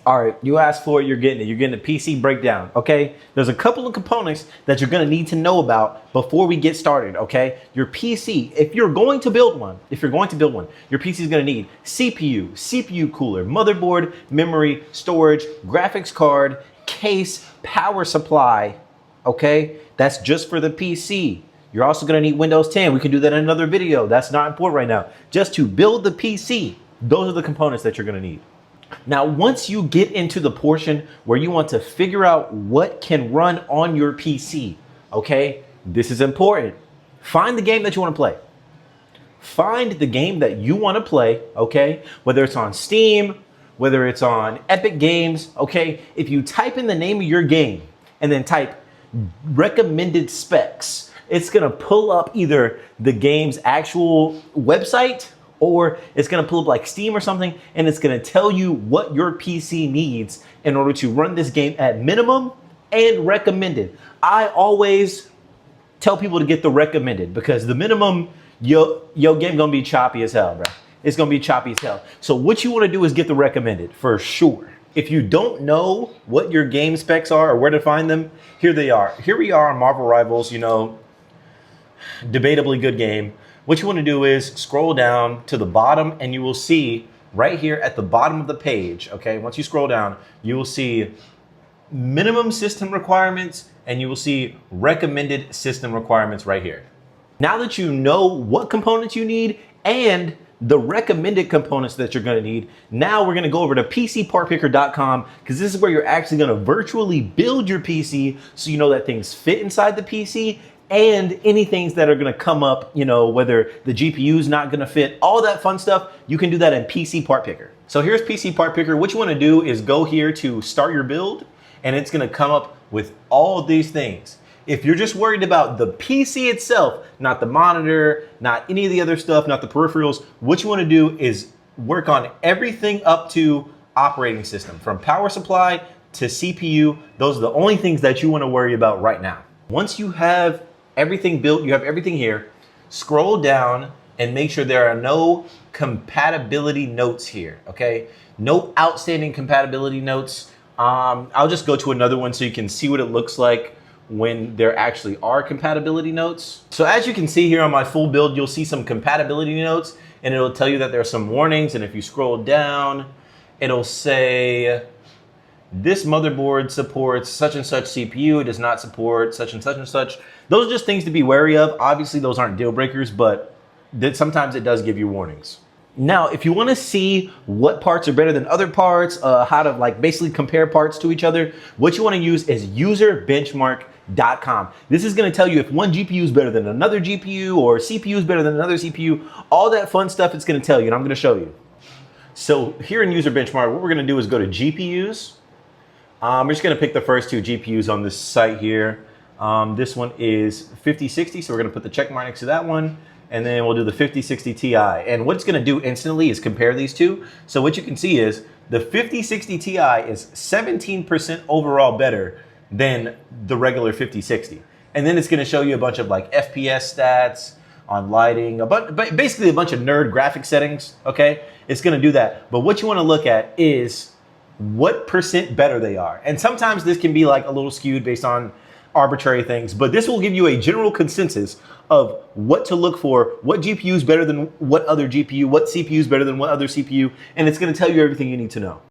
All right, you asked for it, you're getting it. You're getting a PC breakdown, okay? There's a couple of components that you're gonna need to know about before we get started, okay? Your PC, if you're going to build one, your PC is gonna need CPU, CPU cooler, motherboard, memory, storage, graphics card, case, power supply, okay? That's just for the PC. You're also gonna need Windows 10. We can do that in another video. That's not important right now. Just to build the PC, those are the components that you're gonna need. Now, once you get into the portion where you want to figure out what can run on your PC, okay, this is important. Find the game that you want to play. Find the game that you want to play, okay, whether it's on Steam, whether it's on Epic Games, okay. If you type in the name of your game and then type recommended specs, it's going to pull up either the game's actual website or it's gonna pull up like Steam or something, and it's gonna tell you what your PC needs in order to run this game at minimum and recommended. I always tell people to get the recommended because the minimum, your game gonna be choppy as hell, bro. It's gonna be choppy as hell. So what you wanna do is get the recommended for sure. If you don't know what your game specs are or where to find them, here they are. Here we are on Marvel Rivals, you know, debatably good game. What you want to do is scroll down to the bottom and you will see right here at the bottom of the page, okay? Once you scroll down, you will see minimum system requirements and you will see recommended system requirements right here. Now that you know what components you need and the recommended components that you're going to need, now we're going to go over to PCPartPicker.com because this is where you're actually going to virtually build your PC so you know that things fit inside the PC and any things that are going to come up, you know, whether the GPU is not going to fit, all that fun stuff, you can do that in PC Part Picker. So here's PC Part Picker. What you want to do is go here to start your build, and it's going to come up with all of these things. If you're just worried about the PC itself, not the monitor, not any of the other stuff, not the peripherals, what you want to do is work on everything up to operating system, from power supply to CPU. Those are the only things that you want to worry about right now. Once you have everything built, you have everything here, scroll down and make sure there are no compatibility notes here, okay? No outstanding compatibility notes. I'll just go to another one so you can see what it looks like when there actually are compatibility notes. So as you can see here on my full build, you'll see some compatibility notes and it'll tell you that there are some warnings. And if you scroll down, it'll say, this motherboard supports such and such CPU, it does not support such and such and such. Those are just things to be wary of. Obviously, those aren't deal breakers, but sometimes it does give you warnings. Now, if you want to see what parts are better than other parts, how to like basically compare parts to each other, what you want to use is userbenchmark.com. This is going to tell you if one GPU is better than another GPU or CPU is better than another CPU, all that fun stuff it's going to tell you, and I'm going to show you. So here in User Benchmark, what we're going to do is go to GPUs. We're just going to pick the first two GPUs on this site here. This one is 5060, so we're going to put the check mark next to that one, and then we'll do the 5060 Ti. And what it's going to do instantly is compare these two. So what you can see is the 5060 Ti is 17% overall better than the regular 5060. And then it's going to show you a bunch of like FPS stats on lighting, basically a bunch of nerd graphic settings, okay? It's going to do that. But what you want to look at is what percent better they are. And sometimes this can be like a little skewed based on arbitrary things, but this will give you a general consensus of what to look for, what GPU is better than what other GPU, what CPU is better than what other CPU, and it's going to tell you everything you need to know.